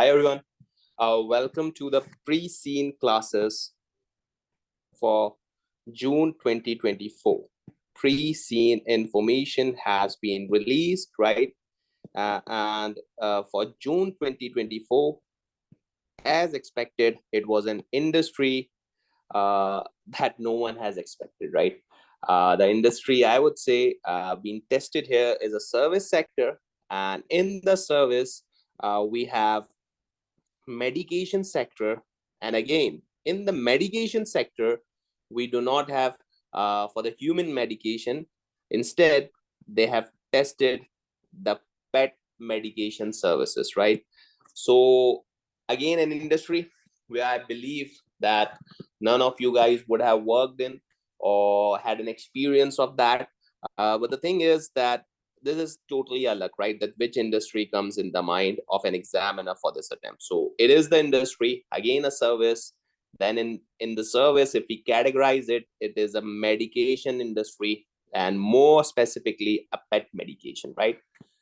Hi everyone, welcome to the pre-seen classes for June 2024. Pre-seen information has been released, right? And for June 2024, as expected, it was an industry that no one has expected, right? The industry, I would say, being tested here is a service sector, and in the service, we have medication sector. And again, in the medication sector, we do not have for the human medication. Instead, they have tested the pet medication services, right? So again, an industry where I believe that none of you guys would have worked in or had an experience of that. But the thing is that this is totally a luck, right? That which industry comes in the mind of an examiner for this attempt. So it is the industry, again, a service. Then in the service, if we categorize it, it is a medication industry, and more specifically, a pet medication, right?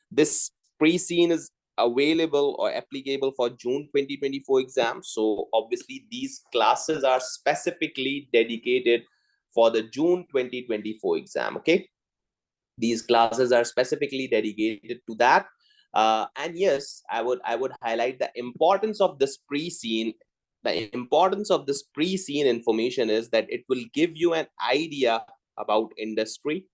This pre-seen is available or applicable for June 2024 exam. So obviously, these classes are specifically dedicated for the June 2024 exam, okay? These classes are specifically dedicated to that. And yes, I would highlight the importance of this pre-seen. The importance of this pre-seen information is that it will give you an idea about industry.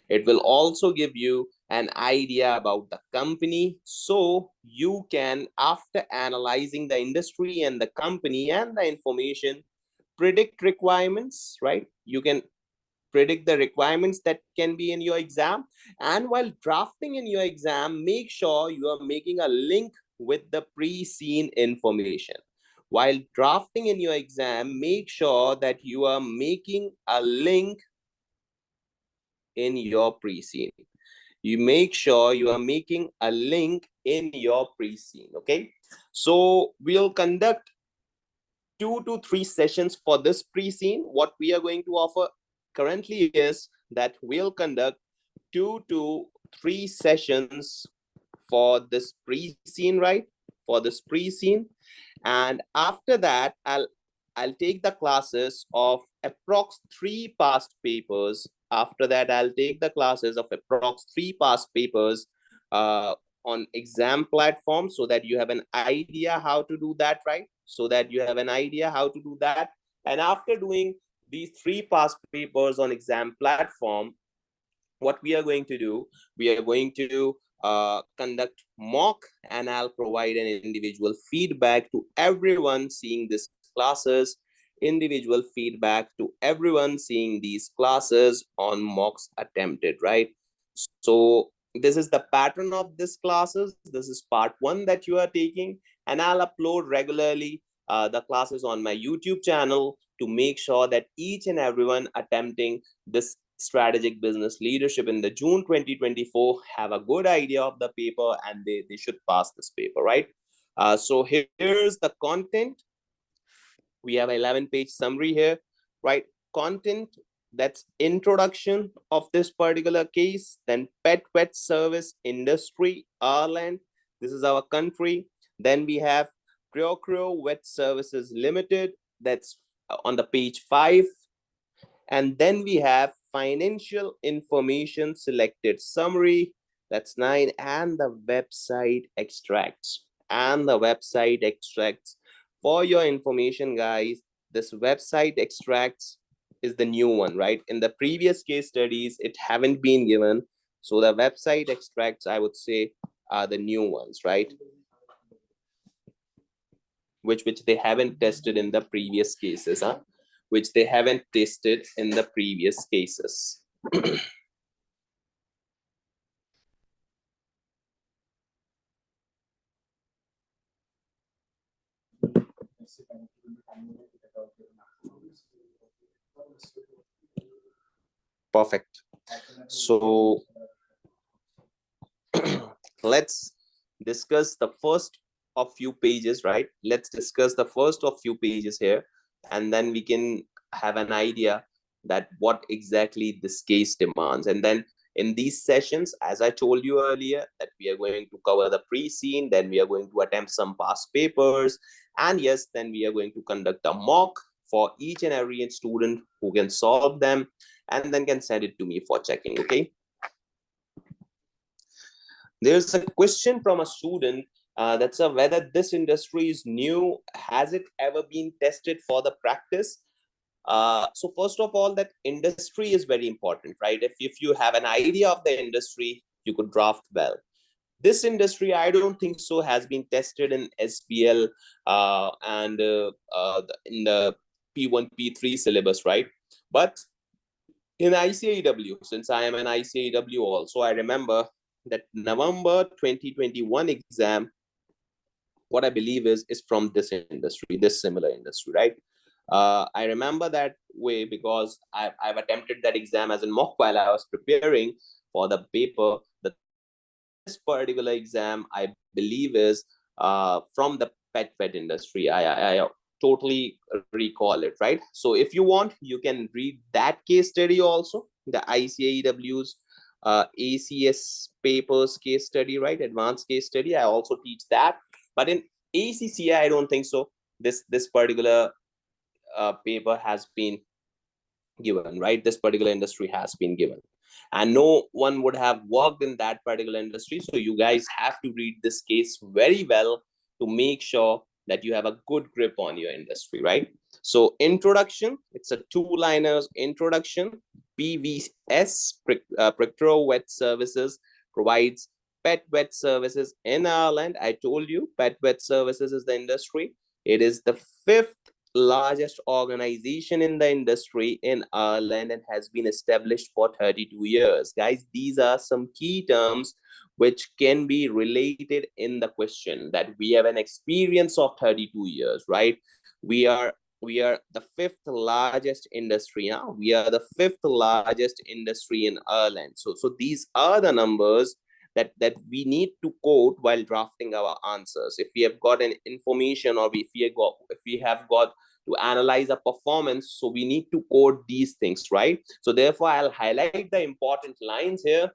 It will also give you an idea about the company, so you can, after analyzing the industry and the company and the information, predict requirements, right? You can predict the requirements that can be in your exam. And while drafting in your exam, make sure you are making a link with the pre-seen information. While drafting in your exam, make sure that you are making a link in your pre-seen. You make sure you are making a link in your pre-seen, okay? So we'll conduct 2 to 3 sessions for this pre-seen. What we are going to offer currently is that we'll conduct 2 to 3 sessions for this pre-seen, right? For this pre-seen. And after that, I'll take the classes of approx 3 past papers. After that, I'll take the classes of approx 3 past papers on exam platform, so that you have an idea how to do that, right? So that you have an idea how to do that. And after doing these 3 past papers on exam platform, what we are going to do, we are going to conduct mock, and I'll provide an individual feedback to everyone seeing these classes, individual feedback to everyone seeing these classes on mocks attempted, right? So this is the pattern of this classes. This is part 1 that you are taking, and I'll upload regularly the classes on my YouTube channel to make sure that each and everyone attempting this strategic business leadership in the June 2024 have a good idea of the paper, and they should pass this paper, right? So here's the content. We have an 11-page summary here, right? Content, that's introduction of this particular case. Then pet vet service industry, Ireland, this is our country. Then we have Crow Vet Services Limited, that's on the page 5. And then we have financial information selected summary, that's 9, and the website extracts. And the website extracts, for your information, guys, this website extracts is the new one, right? In the previous case studies, it haven't been given. So the website extracts, I would say, are the new ones, right? Which they haven't tested in the previous cases, huh? Which they haven't tested in the previous cases. Perfect. So let's discuss the first of few pages, right? Let's discuss the first of few pages here, and then we can have an idea that what exactly this case demands. And then In these sessions, as I told you earlier, that we are going to cover the pre-seen, then we are going to attempt some past papers, and yes, then we are going to conduct a mock for each and every student who can solve them and then can send it to me for checking. Okay. There's a question from a student that's whether this industry is new. Has it ever been tested for the practice? So first of all, that industry is very important, right? If you have an idea of the industry, you could draft well. This industry, I don't think so, has been tested in SBL and in the P1, P3 syllabus, right? But in ICAW, since I am an ICAW also, I remember that November 2021 exam, what I believe is from this industry, this similar industry, right? I remember that way because I've attempted that exam as a mock while I was preparing for the paper. This particular exam, I believe, is from the pet industry. I totally recall it, right? So if you want, you can read that case study also, the ICAEW's ACS papers case study, right? Advanced case study. I also teach that. But in ACCA, I don't think so. This particular paper has been given, right? This particular industry has been given, and no one would have worked in that particular industry. So you guys have to read this case very well to make sure that you have a good grip on your industry, right? So introduction, it's a two-liners introduction. PVS, Proctor Vet Services, provides pet vet services in Ireland. I told you pet vet services is the industry. It is the fifth largest organization in the industry in Ireland and has been established for 32 years. Guys, these are some key terms which can be related in the question, that we have an experience of 32 years, right? We are the fifth largest industry now. We are the fifth largest industry in Ireland. So these are the numbers that we need to quote while drafting our answers. If we have got an information, or if we have got to analyze a performance, so we need to quote these things, right? So therefore, I'll highlight the important lines here.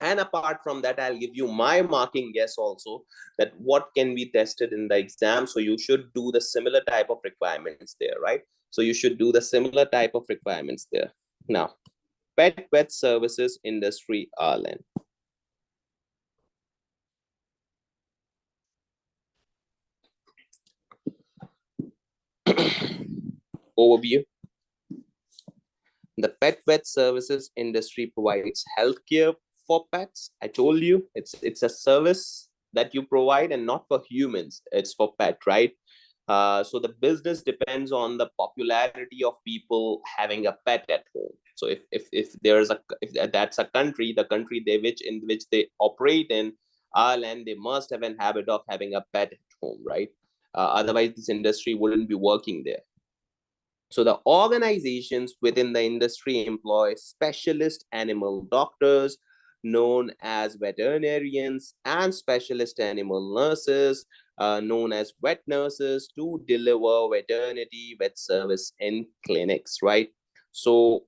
And apart from that, I'll give you my marking guess also, that what can be tested in the exam. So you should do the similar type of requirements there, right? So you should do the similar type of requirements there. Now, pet vet services industry, Ireland. Overview. The pet vet services industry provides healthcare for pets. I told you it's a service that you provide and not for humans. It's for pet, right? So the business depends on the popularity of people having a pet at home. So if there's a, if that's a country, the country in which they operate in, Ireland, they must have a habit of having a pet at home, right? Otherwise, this industry wouldn't be working there. So the organizations within the industry employ specialist animal doctors known as veterinarians and specialist animal nurses known as vet nurses to deliver veterinary vet service in clinics, right? So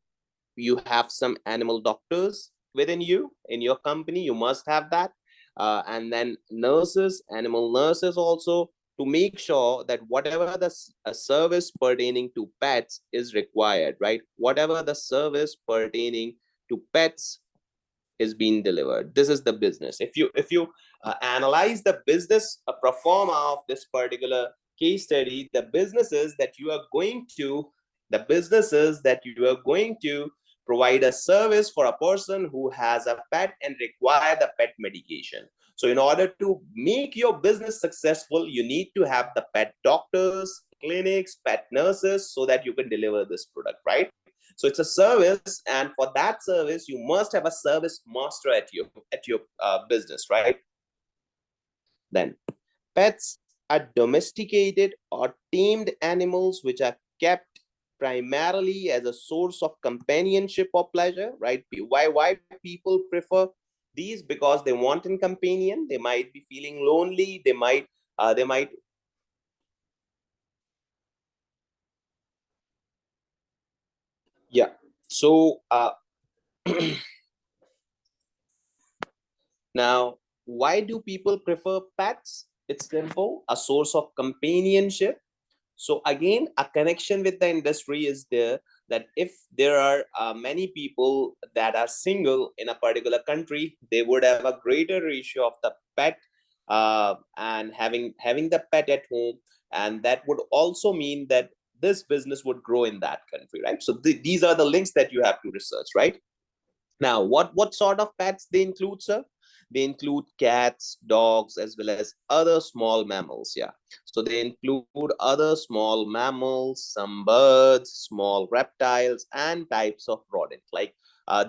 you have some animal doctors within you, in your company, you must have that. And then nurses, animal nurses also, to make sure that whatever the service pertaining to pets is required, right? Whatever the service pertaining to pets is being delivered. This is the business. If you analyze the business pro forma of this particular case study, the businesses that you are going to provide a service for a person who has a pet and require the pet medication. So in order to make your business successful, you need to have the pet doctors, clinics, pet nurses, so that you can deliver this product, right? So it's a service, and for that service, you must have a service master at your business, right? Then, pets are domesticated or tamed animals which are kept primarily as a source of companionship or pleasure, right? Why people prefer these? Because they want a companion. They might be feeling lonely. They might yeah. So Now, why do people prefer pets? It's simple, a source of companionship. So again, a connection with the industry is there, that if there are many people that are single in a particular country, they would have a greater ratio of the pet, and having the pet at home, and that would also mean that this business would grow in that country, right? So these are the links that you have to research, right? Now, what sort of pets they include, sir? They include cats, dogs, as well as other small mammals. Yeah. So they include other small mammals, some birds, small reptiles, and types of rodent. Like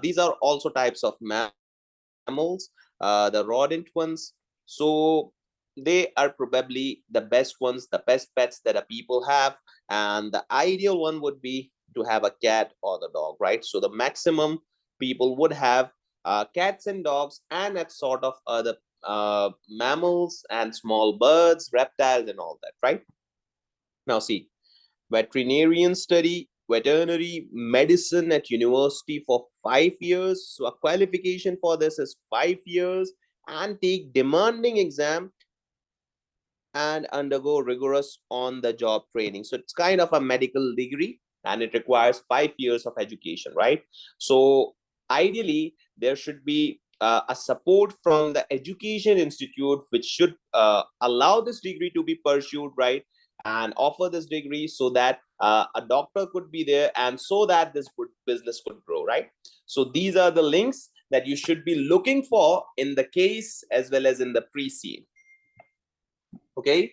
these are also types of mammals, the rodent ones. So they are probably the best ones, the best pets that a people have. And the ideal one would be to have a cat or the dog, right? So the maximum people would have cats and dogs, and that sort of other mammals and small birds, reptiles, and all that, right? Now, see, veterinarian study veterinary medicine at university for 5 years. So, a qualification for this is 5 years, and take demanding exam and undergo rigorous on the job training. So it's kind of a medical degree, and it requires 5 years of education, right? So ideally, there should be a support from the education institute, which should allow this degree to be pursued, right? And offer this degree so that a doctor could be there, and so that this business could grow, right? So these are the links that you should be looking for in the case as well as in the pre-scene. Okay.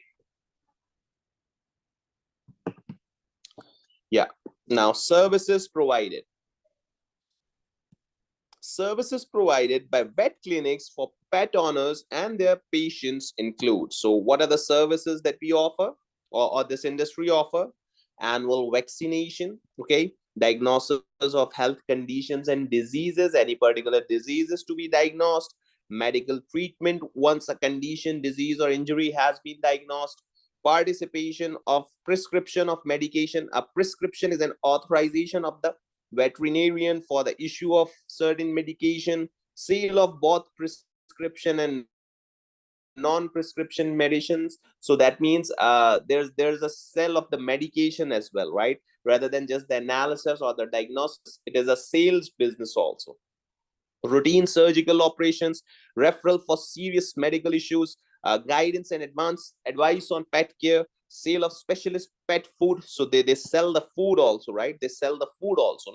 Yeah. Now, services provided. Services provided by vet clinics for pet owners and their patients include. So, what are the services that we offer, or this industry offer? Annual vaccination, okay, diagnosis of health conditions and diseases, any particular diseases to be diagnosed, medical treatment once a condition, disease, or injury has been diagnosed, participation of prescription of medication. A prescription is an authorization of the veterinarian for the issue of certain medication, sale of both prescription and non-prescription medicines. So that means there's a sale of the medication as well, right? Rather than just the analysis or the diagnosis, it is a sales business also. Routine surgical operations, referral for serious medical issues, guidance and advice on pet care, sale of specialist pet food. So they sell the food also, right? They sell the food also.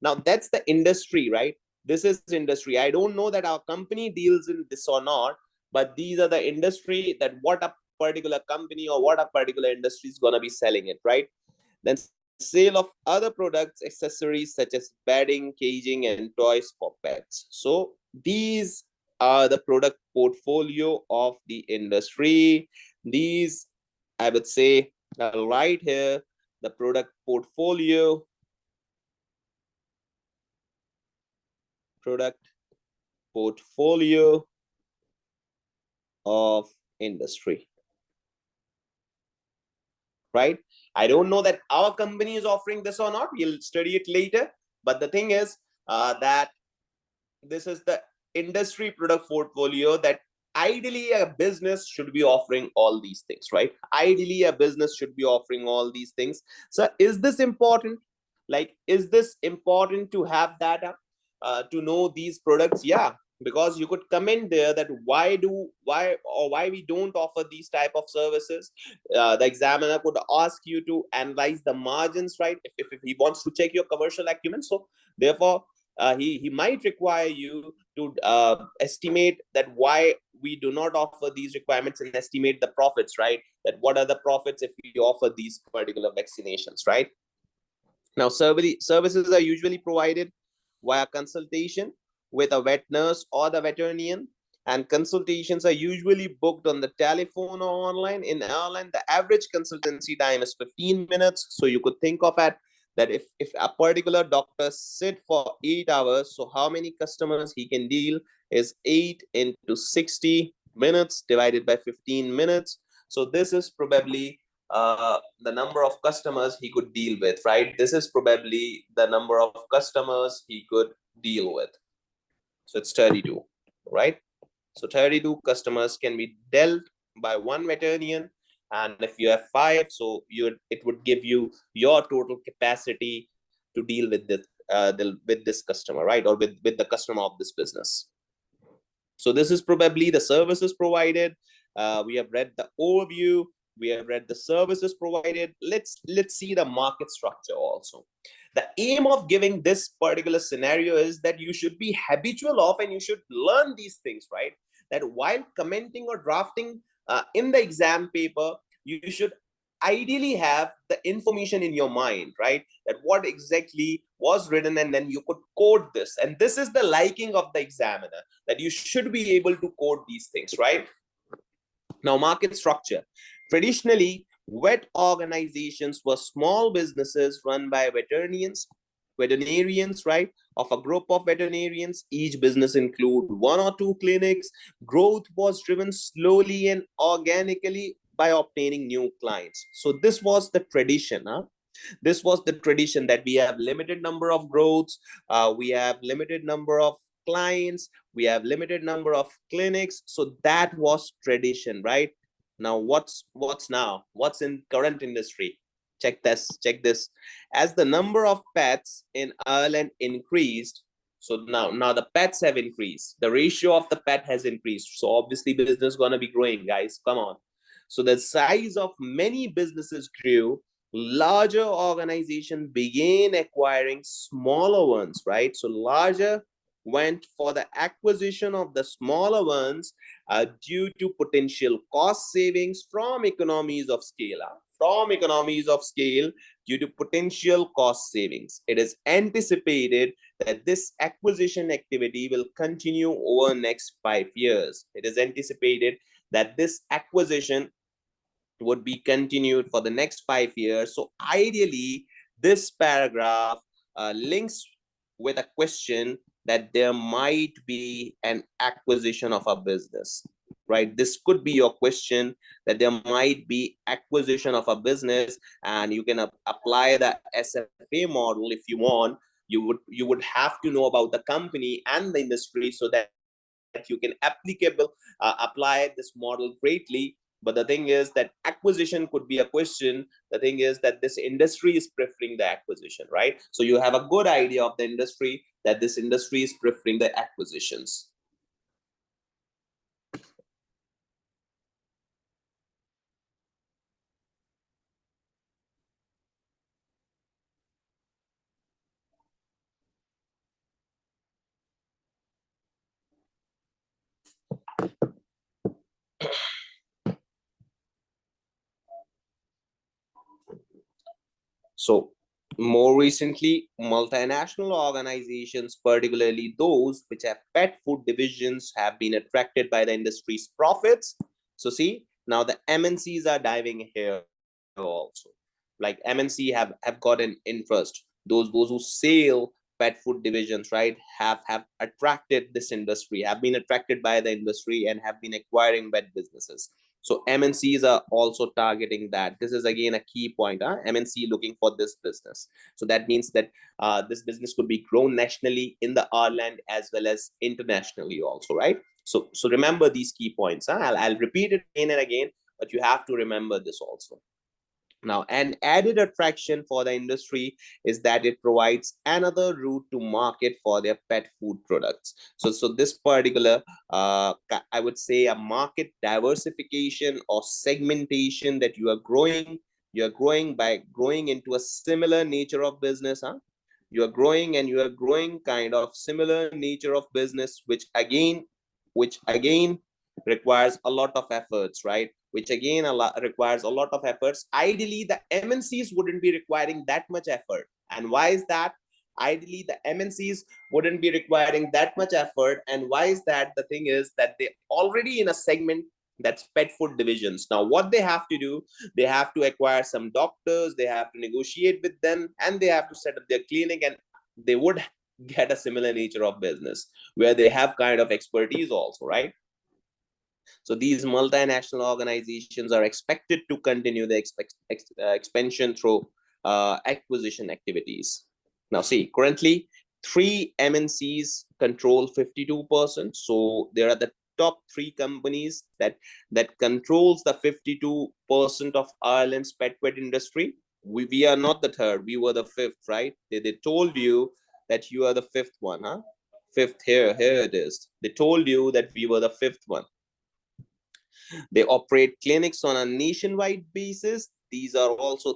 Now that's the industry, right? This is industry. I don't know that our company deals in this or not, but these are the industry that what a particular company or what a particular industry is going to be selling it, right? Then sale of other products, accessories such as bedding, caging, and toys for pets. So these are the product portfolio of the industry. These, I would say, right here, the product portfolio, product portfolio of industry, right? I don't know that our company is offering this or not. We'll study it later. But the thing is that this is the industry product portfolio that ideally a business should be offering all these things, right? Ideally, a business should be offering all these things. So is this important? Like, is this important to have data to know these products? Yeah, because you could comment there that why we don't offer these type of services. The examiner could ask you to analyze the margins, right? If he wants to check your commercial acumen. So therefore he might require you to estimate that why we do not offer these requirements, and estimate the profits, right? That what are the profits if we offer these particular vaccinations, right? Now, services are usually provided via consultation with a vet nurse or the veterinarian, and consultations are usually booked on the telephone or online. In airline, the average consultancy time is 15 minutes. So you could think of it that if a particular doctor sit for 8 hours, so how many customers he can deal is 8 into 60 minutes divided by 15 minutes. So this is probably the number of customers he could deal with, right? This is probably the number of customers he could deal with. So it's 32, right? So 32 customers can be dealt by one veterinarian. And if you have 5, so it would give you your total capacity to deal with this customer, right? Or with the customer of this business. So this is probably the services provided. We have read the overview. We have read the services provided. Let's see the market structure also. The aim of giving this particular scenario is that you should be habitual of and you should learn these things, right? That while commenting or drafting in the exam paper, you should ideally have the information in your mind, right? That what exactly was written, and then you could code this. And this is the liking of the examiner, that you should be able to code these things, right? Now, market structure. Traditionally, vet organizations were small businesses run by veterinarians, right? Of a group of veterinarians. Each business include 1 or 2 clinics. Growth was driven slowly and organically by obtaining new clients. So this was the tradition, huh? This was the tradition, that we have limited number of growths, we have limited number of clients, we have limited number of clinics. So that was tradition, right? Now what's in current industry? Check this. As the number of pets in Ireland increased, so now the pets have increased, the ratio of the pet has increased, so obviously business is going to be growing, guys, come on. So the size of many businesses grew. Larger organizations began acquiring smaller ones, right? So larger went for the acquisition of the smaller ones due to potential cost savings from economies of scale. From economies of scale due to potential cost savings. It is anticipated that this acquisition activity will continue over the next 5 years. It is anticipated that this acquisition would be continued for the next 5 years. So ideally, this paragraph links with a question that there might be an acquisition of a business, right? This could be your question, that there might be acquisition of a business, and you can apply the SFA model if you want. You would have to know about the company and the industry so that you can apply this model greatly. But the thing is that acquisition could be a question. The thing is that this industry is preferring the acquisition, right? So you have a good idea of the industry, that this industry is preferring the acquisitions. So more recently, multinational organizations, particularly those which have pet food divisions, have been attracted by the industry's profits. So see, now the MNCs are diving here also. Like MNC have got an interest. Those who sell pet food divisions, right, have attracted this industry, have been attracted by the industry, and have been acquiring vet businesses. So MNCs are also targeting that. This is again a key point. MNC looking for this business. So that means that this business could be grown nationally in the Ireland as well as internationally also, right? So remember these key points. I'll repeat it again and again, but you have to remember this also. Now, an added attraction for the industry is that it provides another route to market for their pet food products. So this particular, I would say, a market diversification or segmentation that you are growing. You are growing by growing into a similar nature of business. You are growing and you are growing kind of similar nature of business, which again requires a lot of efforts, right? Which again requires a lot of efforts. Ideally, the MNCs wouldn't be requiring that much effort. And why is that? Ideally, the MNCs wouldn't be requiring that much effort. And why is that? The thing is that they're already in a segment that's pet food divisions. Now, what they have to do, they have to acquire some doctors, they have to negotiate with them, and they have to set up their clinic, and they would get a similar nature of business where they have kind of expertise also, right? So these multinational organizations are expected to continue the expansion through acquisition activities. Now see, currently 3 MNCs control 52%. So there are the top three companies that controls the 52% of Ireland's pet industry. We are not the third. We were the fifth, right? They told you that you are the fifth one, huh? Fifth, here it is. They told you that we were the fifth one. They operate clinics on a nationwide basis. These are also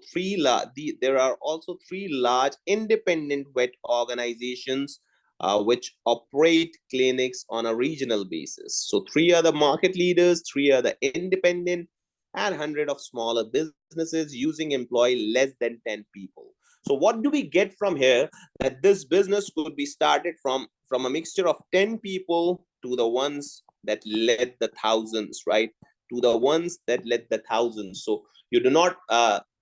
there are also three large independent vet organizations which operate clinics on a regional basis. So three are the market leaders, three are the independent, and 100 of smaller businesses using employ less than 10 people. So what do we get from here? That this business could be started from a mixture of 10 people to the ones that led the thousands, right? To the ones that led the thousands. So you do not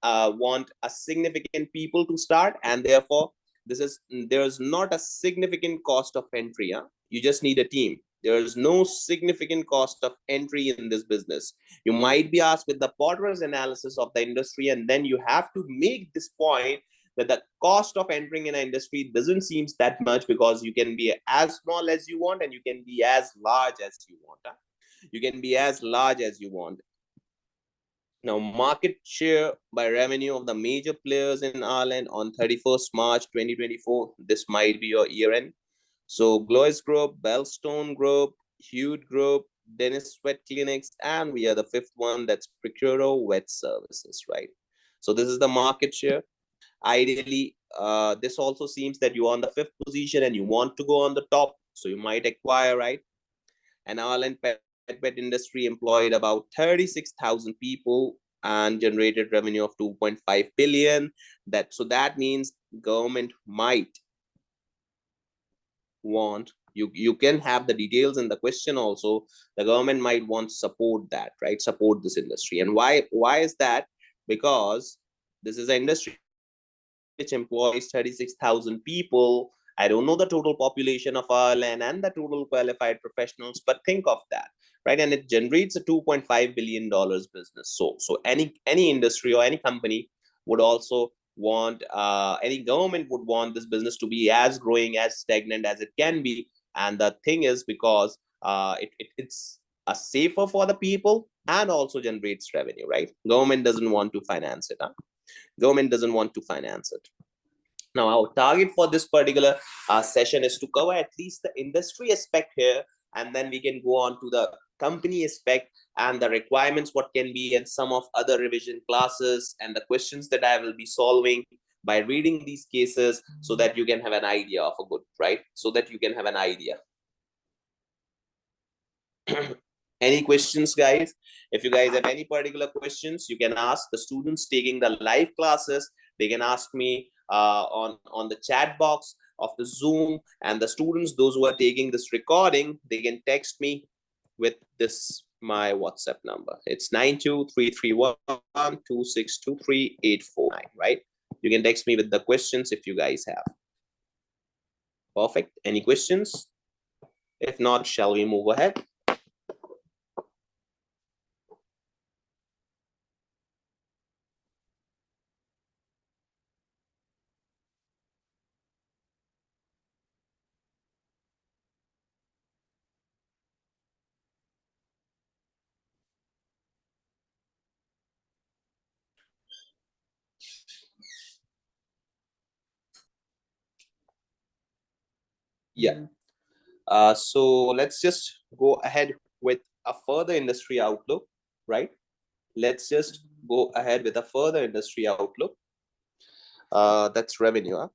want a significant people to start, and therefore there's not a significant cost of entry. You just need a team. There is no significant cost of entry in this business. You might be asked with the Potter's analysis of the industry, and then you have to make this point that the cost of entering in an industry doesn't seem that much, because you can be as small as you want and you can be as large as you want. You can be as large as you want. Now, market share by revenue of the major players in Ireland on 31st March 2024. This might be your year end. So Glois Group, Bellstone Group, Hewed Group, Dennis Vet Clinics, and we are the fifth one, that's Procuro Vet Services, right? So this is the market share. Ideally, this also seems that you're on the fifth position and you want to go on the top, so you might acquire, right? And Ireland pet industry employed about 36,000 people and generated revenue of 2.5 billion. That means government might want, you can have the details in the question also, the government might want to support that, right? Support this industry. And why is that? Because this is an industry which employs 36,000 people. I don't know the total population of Ireland and the total qualified professionals, but think of that, right? And it generates a $2.5 billion business. So any industry or any company would also want, any government would want this business to be as growing, as stagnant as it can be. And the thing is, because it's safer for the people and also generates revenue, right? Government doesn't want to finance it. Government doesn't want to finance it. Now, our target for this particular session is to cover at least the industry aspect here, and then we can go on to the company aspect and the requirements, what can be, and some of other revision classes and the questions that I will be solving by reading these cases, so that you can have an idea of a good, right? So that you can have an idea. Any questions, guys? If you guys have any particular questions, you can ask the students taking the live classes. They can ask me on the chat box of the Zoom, and the students, those who are taking this recording, they can text me with this, my WhatsApp number. It's 923312623849, right? You can text me with the questions if you guys have. Perfect. Any questions? If not, shall we move ahead? Yeah. So let's just go ahead with a further industry outlook, right? Let's just go ahead with a further industry outlook. That's revenue.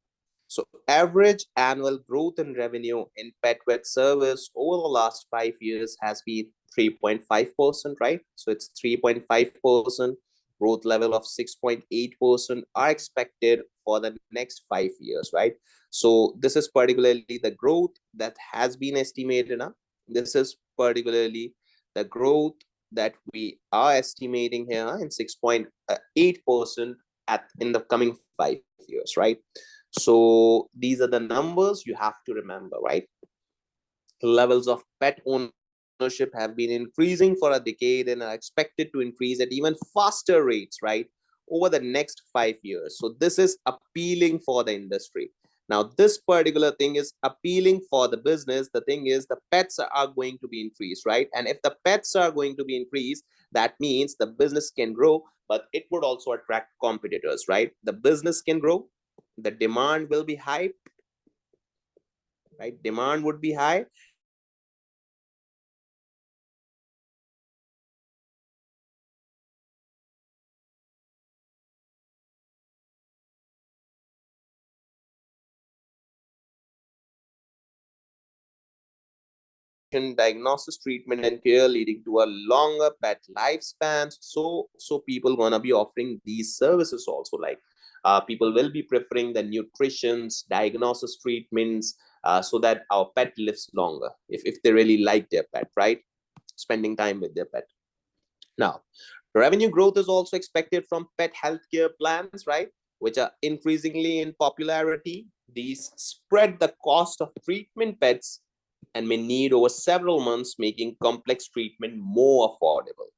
So average annual growth in revenue in pet vet service over the last 5 years has been 3.5%, right? So it's 3.5%. Growth level of 6.8% are expected for the next 5 years, right? So this is particularly the growth that has been estimated. This is particularly the growth that we are estimating here in 6.8% in the coming 5 years, right? So these are the numbers you have to remember, right? Levels of pet ownership have been increasing for a decade and are expected to increase at even faster rates, right, over the next 5 years. So this is appealing for the industry. Now, this particular thing is appealing for the business. The thing is, the pets are going to be increased, right? And if the pets are going to be increased, that means the business can grow, but it would also attract competitors, right? The business can grow, the demand will be high, right? Demand would be high, and the competition would be high. So that means diagnosis, treatment, and care, leading to a longer pet lifespans. So people gonna be offering these services also. Like people will be preferring the nutritions, diagnosis, treatments, so that our pet lives longer. If they really like their pet, right? Spending time with their pet. Now, revenue growth is also expected from pet healthcare plans, right? Which are increasingly in popularity. These spread the cost of treatment pets and may need over several months, making complex treatment more affordable.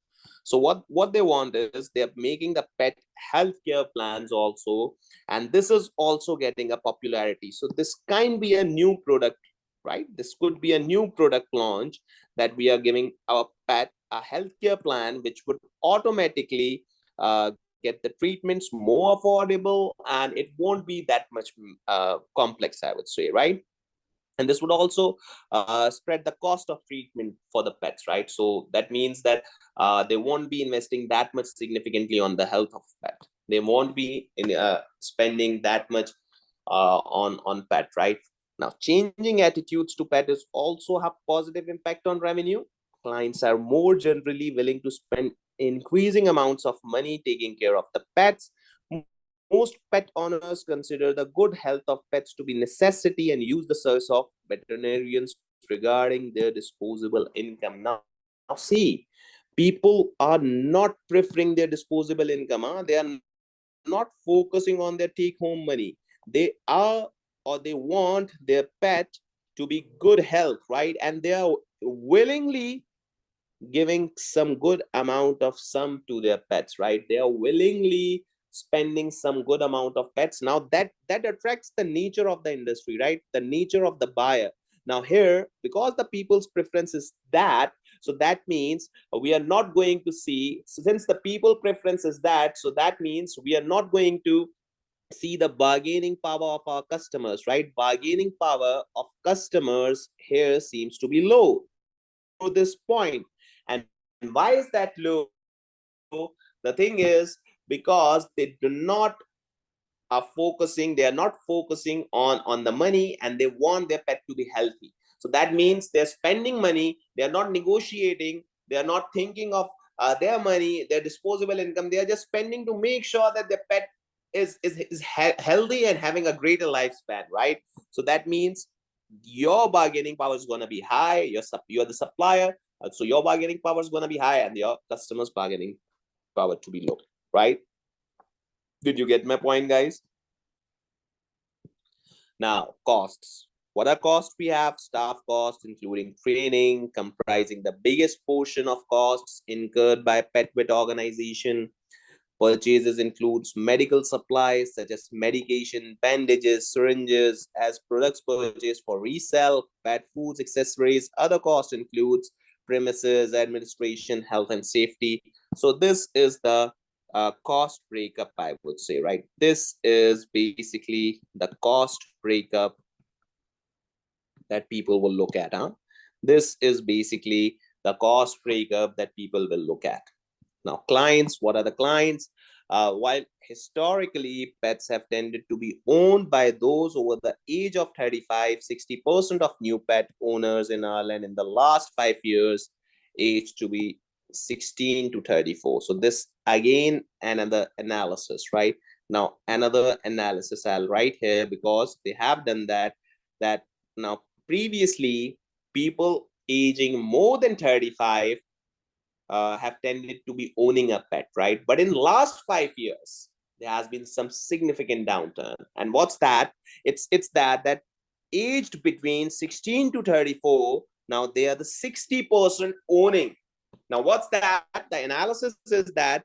So what they want is they're making the pet healthcare plans also, and this is also getting a popularity. So this can be a new product, right? This could be a new product launch that we are giving our pet a healthcare plan, which would automatically get the treatments more affordable, and it won't be that much complex, I would say, right? And this would also spread the cost of treatment for the pets, right? So that means that they won't be investing that much significantly on the health of pet. They won't be spending that much on pet, right? Now, changing attitudes to pet is also have positive impact on revenue. Clients are more generally willing to spend increasing amounts of money taking care of the pets. Most pet owners consider the good health of pets to be necessity and use the service of veterinarians regarding their disposable income. Now, see, people are not preferring their disposable income. They are not focusing on their take-home money. They are, or they want their pet to be good health, right? And they are willingly giving some good amount of sum to their pets, right? They are willingly spending some good amount of pets. Now that attracts the nature of the industry, right? The nature of the buyer. Now here, because the people's preference is that, so that means we are not going to see, since the people preference is that, so that means we are not going to see the bargaining power of our customers, right? Bargaining power of customers here seems to be low to this point. And why is that low? The thing is, because they do not are focusing, they are not focusing on the money, and they want their pet to be healthy. So that means they're spending money, they are not negotiating, they are not thinking of their money, their disposable income. They are just spending to make sure that their pet is healthy and having a greater lifespan, right? So that means your bargaining power is going to be high. You're the supplier, so your bargaining power is going to be high, and your customers bargaining power to be low, right? Did you get my point, guys? Now, costs. What are costs? We have staff costs, including training, comprising the biggest portion of costs incurred by pet vet organization. Purchases includes medical supplies such as medication, bandages, syringes as products purchased for resale, pet foods, accessories. Other costs includes premises, administration, health and safety. So this is the cost breakup, I would say, right? This is basically the cost breakup that people will look at. This is basically the cost breakup that people will look at. Now, clients, what are the clients? While historically pets have tended to be owned by those over the age of 35, 60% of new pet owners in Ireland in the last 5 years aged to be 16 to 34. So this again, another analysis, right? Now, another analysis I'll write here because they have done that now previously people aging more than 35 have tended to be owning a pet, right? But in last 5 years, there has been some significant downturn. And what's that? It's that aged between 16 to 34, now they are the 60% owning. Now, what's that? The analysis is that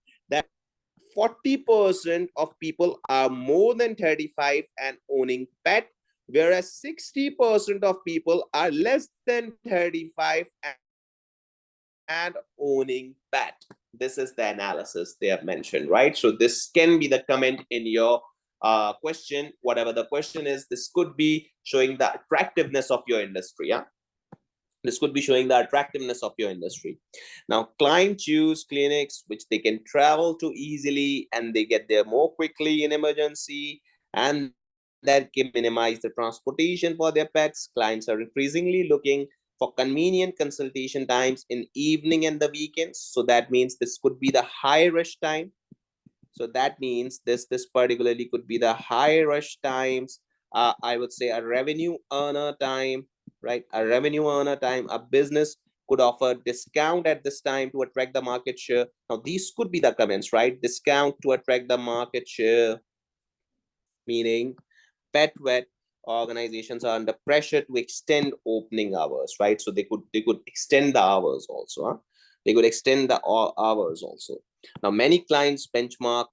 40% of people are more than 35 and owning pet, whereas 60% of people are less than 35 and owning pet. This is the analysis they have mentioned, right? So this can be the comment in your question, whatever the question is. This could be showing the attractiveness of your industry. Yeah, this could be showing the attractiveness of your industry. Now, clients choose clinics which they can travel to easily and they get there more quickly in emergency, and that can minimize the transportation for their pets. Clients are increasingly looking for convenient consultation times in evening and the weekends. So that means this could be the high rush time. So that means this particularly could be the high rush times. I would say a revenue earner time, right? A revenue earner time. A business could offer discount at this time to attract the market share. Now these could be the comments, right? Discount to attract the market share, meaning pet vet organizations are under pressure to extend opening hours, right? So they could extend the hours also. Huh? They could extend the hours also. Now many clients benchmark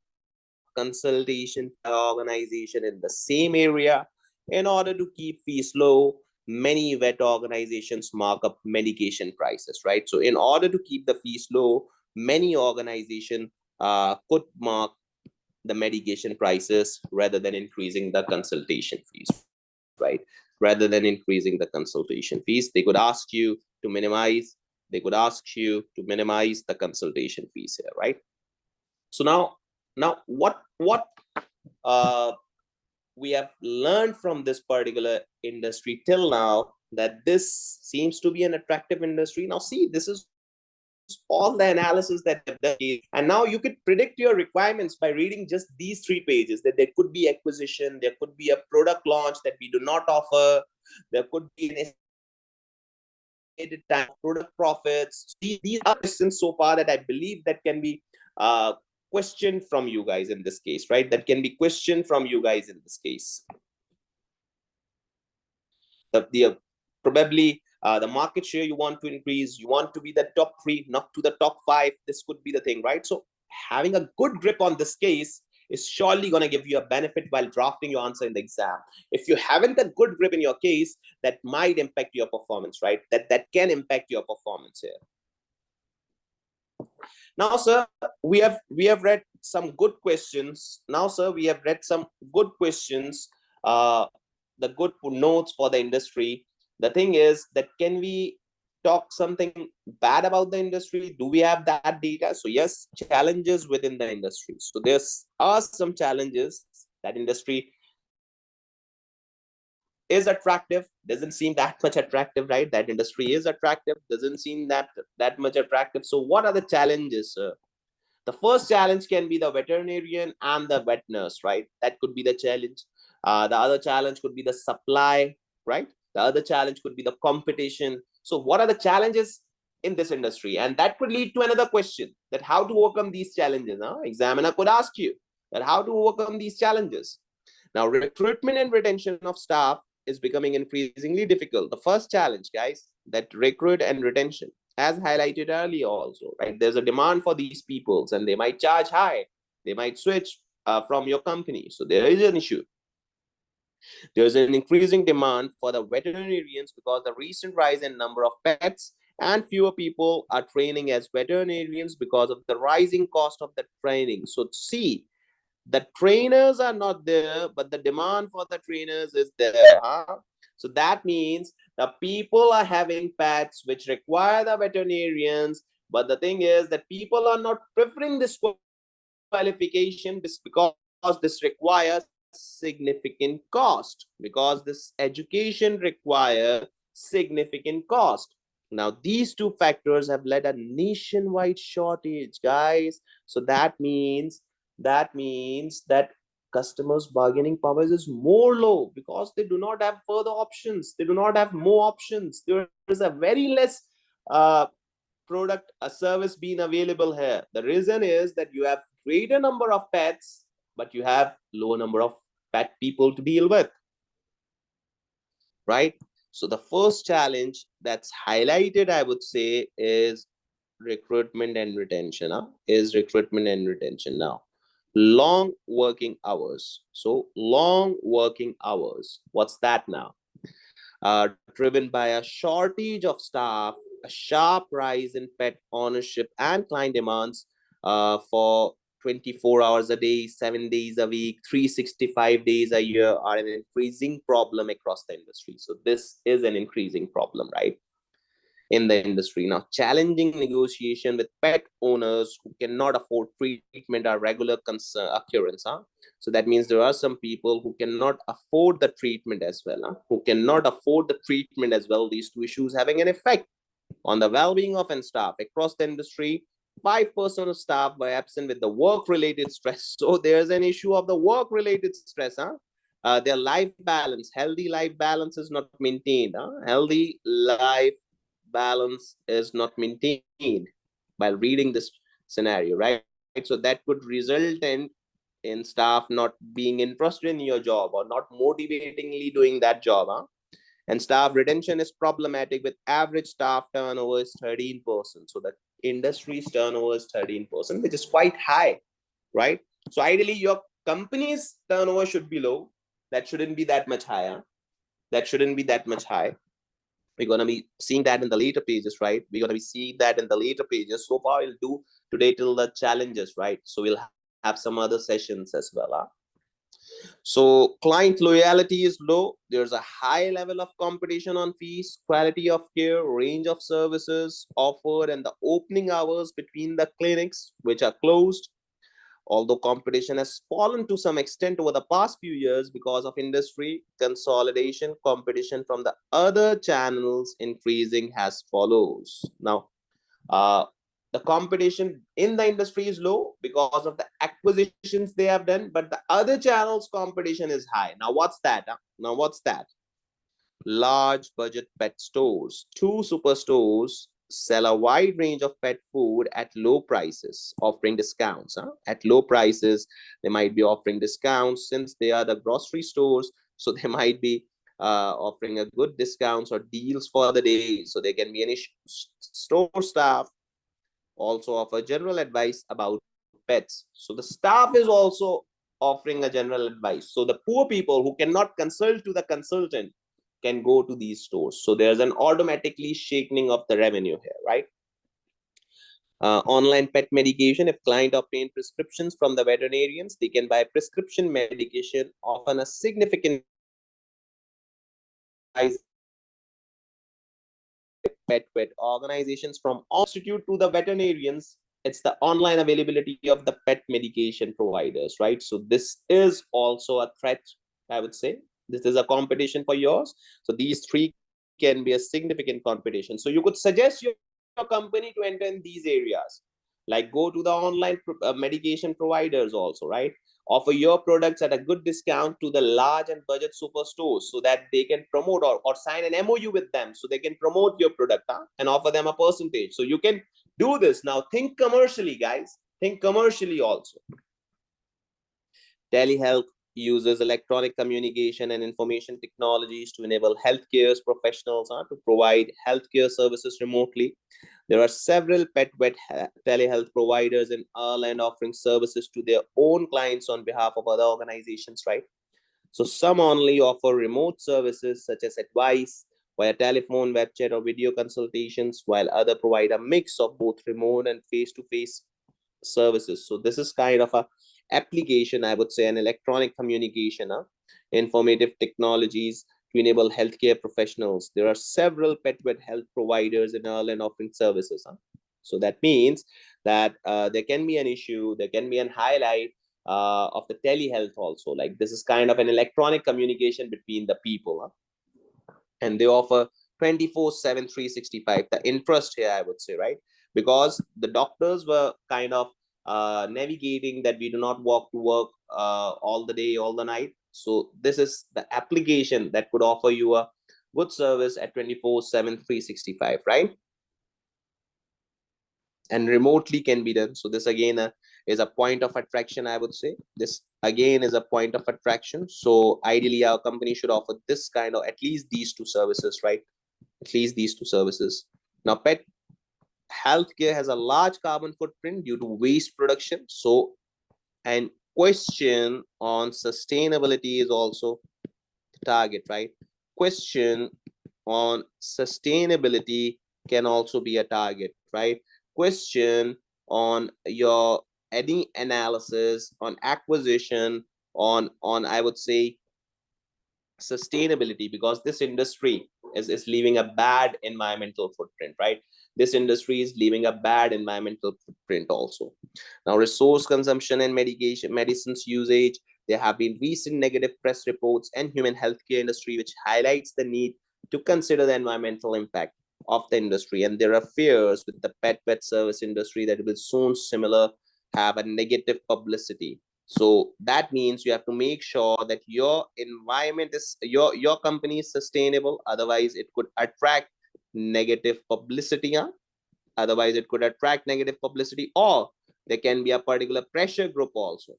consultation organization in the same area in order to keep fees low. Many vet organizations mark up medication prices, right? So in order to keep the fees low, many organizations could mark the medication prices rather than increasing the consultation fees, right? Rather than increasing the consultation fees, they could ask you to minimize, the consultation fees here, right? So now what uh we have learned from this particular industry till now, that this seems to be an attractive industry. Now see, this is all the analysis that they've done, and now you could predict your requirements by reading just these 3 pages, that there could be acquisition, there could be a product launch that we do not offer, there could be an estimated time of product profits. These are questions so far that I believe that can be questioned from you guys in this case, right? That can be questioned from you guys in this case. The probably the market share you want to increase, you want to be the top 3, not to the top 5. This could be the thing, right? So having a good grip on this case is surely going to give you a benefit while drafting your answer in the exam. If you haven't a good grip in your case, that might impact your performance, right? That can impact your performance here. Now sir, we have read some good questions. Now sir, we have read some good questions, the good notes for the industry. The thing is that, can we talk something bad about the industry? Do we have that data? So yes, challenges within the industry. So there's are some challenges. That industry is attractive, doesn't seem that much attractive, right? That industry is attractive, doesn't seem that much attractive. So what are the challenges, sir? The first challenge can be the veterinarian and the vet nurse, right? That could be the challenge. The other challenge could be the supply, right? The other challenge could be the competition. So what are the challenges in this industry? And that could lead to another question, that how to overcome these challenges. Huh? Examiner could ask you that how to overcome these challenges. Now, recruitment and retention of staff is becoming increasingly difficult. The first challenge, guys, that recruit and retention, as highlighted earlier also, right? There's a demand for these peoples and they might charge high. They might switch from your company. So there is an issue. There's an increasing demand for the veterinarians because the recent rise in number of pets, and fewer people are training as veterinarians because of the rising cost of the training. So see, the trainers are not there, but the demand for the trainers is there. Huh? So that means the people are having pets which require the veterinarians, but the thing is that people are not preferring this qualification because this requires significant cost, because this education requires significant cost. Now these two factors have led a nationwide shortage, guys. So that customers bargaining powers is more low because they do not have further options, they do not have more options. There is a very less product, a service being available here. The reason is that you have greater number of pets, but you have lower number of pet people to deal with, right? So the first challenge that's highlighted, I would say, is recruitment and retention. Is recruitment and retention. Now long working hours. So long working hours, what's that now? Driven by a shortage of staff, a sharp rise in pet ownership and client demands for 24 hours a day, 7 days a week, 365 days a year are an increasing problem across the industry. So this is an increasing problem, right, in the industry. Now, challenging negotiation with pet owners who cannot afford treatment are regular occurrence. So that means there are some people who cannot afford the treatment as well, who cannot afford the treatment as well. These two issues having an effect on the well-being of and staff across the industry. 5% of staff were absent with the work-related stress. So there's an issue of the work-related stress. Their life balance, healthy life balance is not maintained. Healthy life balance is not maintained while reading this scenario, right? So that could result in staff not being interested in your job or not motivatingly doing that job. And staff retention is problematic with average staff turnover is 13%. So the industry's turnover is 13%, which is quite high, right? So ideally your company's turnover should be low. That shouldn't be that much higher. That shouldn't be that much high. We're going to be seeing that in the later pages, right? We're going to be seeing that in the later pages. So far, we'll do today till the challenges, right? So we'll have some other sessions as well. So client loyalty is low. There's a high level of competition on fees, quality of care, range of services offered, and the opening hours between the clinics, which are closed. Although competition has fallen to some extent over the past few years because of industry consolidation, competition from the other channels increasing as follows. Now, the competition in the industry is low because of the acquisitions they have done, but the other channels competition is high. Now, what's that? Now, what's that? Large budget pet stores. Two superstores sell a wide range of pet food at low prices, offering discounts. At low prices, they might be offering discounts since they are the grocery stores. So they might be offering a good discounts or deals for the day. So there can be any store staff also offer general advice about pets. So the staff is also offering a general advice. So the poor people who cannot consult to the consultant can go to these stores. So there's an automatically shaking of the revenue here, right? Online pet medication. If client obtain prescriptions from the veterinarians, they can buy prescription medication, often a significant price. Pet organizations from institute to the veterinarians, it's the online availability of the pet medication providers, right? So this is also a threat, I would say. This is a competition for yours. So these three can be a significant competition. So you could suggest your company to enter in these areas, like go to the online medication providers also, right? Offer your products at a good discount to the large and budget superstores so that they can promote or sign an MOU with them so they can promote your product and offer them a percentage. So you can do this. Now think commercially, guys. Think commercially also. Telehealth uses electronic communication and information technologies to enable healthcare professionals to provide healthcare services remotely. There are several pet vet telehealth providers in Ireland offering services to their own clients on behalf of other organizations, right? So some only offer remote services such as advice via telephone, web chat, or video consultations, while other provide a mix of both remote and face-to-face services. So this is kind of a application, I would say, an electronic communication, informative technologies to enable healthcare professionals. There are several pet vet health providers in Ireland offering services. So that means that there can be an issue, there can be an highlight of the telehealth also. Like this is kind of an electronic communication between the people. And they offer 24/7, 365. The interest here, I would say, right? Because the doctors were kind of navigating that we do not walk to work all the day, all the night. So this is the application that could offer you a good service at 24/7, 365, right? And remotely can be done. So this again is a point of attraction, I would say. This again is a point of attraction. So ideally our company should offer this kind of at least these two services, right? At least these two services. Now pet healthcare has a large carbon footprint due to waste production. So, and question on sustainability is also target, right? Question on sustainability can also be a target, right? Question on your any analysis on acquisition on I would say sustainability, because this industry is leaving a bad environmental footprint, right? This industry is leaving a bad environmental footprint also. Now, resource consumption and medicines usage, there have been recent negative press reports and human healthcare industry which highlights the need to consider the environmental impact of the industry, and there are fears with the pet service industry that will soon similar have a negative publicity. So that means you have to make sure that your environment is your company is sustainable. Otherwise, it could attract negative publicity. Huh? Otherwise, it could attract negative publicity, or there can be a particular pressure group also.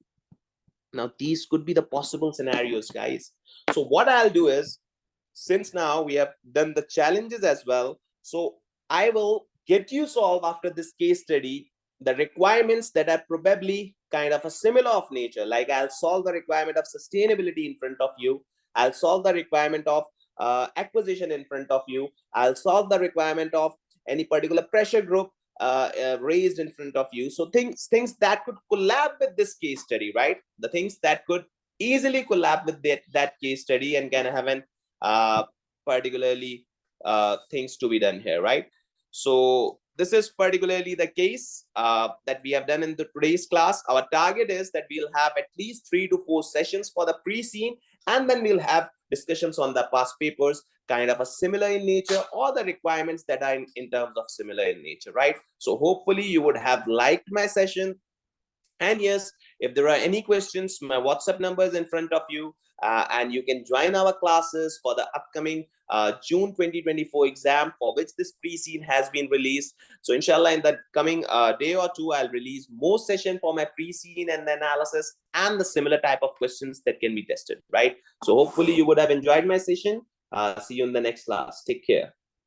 Now, these could be the possible scenarios, guys. So what I'll do is, since now we have done the challenges as well, so I will get you solve after this case study the requirements that are probably kind of a similar of nature. Like I'll solve the requirement of sustainability in front of you. I'll solve the requirement of acquisition in front of you. I'll solve the requirement of any particular pressure group raised in front of you. So things that could collab with this case study, right? The things that could easily collab with that case study and can have an particularly things to be done here, right? So this is particularly the case that we have done in today's class. Our target is that we'll have at least 3 to 4 sessions for the pre-seen, and then we'll have discussions on the past papers, kind of a similar in nature, or the requirements that are in terms of similar in nature, right? So hopefully you would have liked my session. And yes, if there are any questions, my WhatsApp number is in front of you, and you can join our classes for the upcoming June 2024 exam, for which this pre-seen has been released. So inshallah, in the coming day or two, I'll release more session for my pre-seen and the analysis and the similar type of questions that can be tested, right? So hopefully you would have enjoyed my session. See you in the next class. Take care.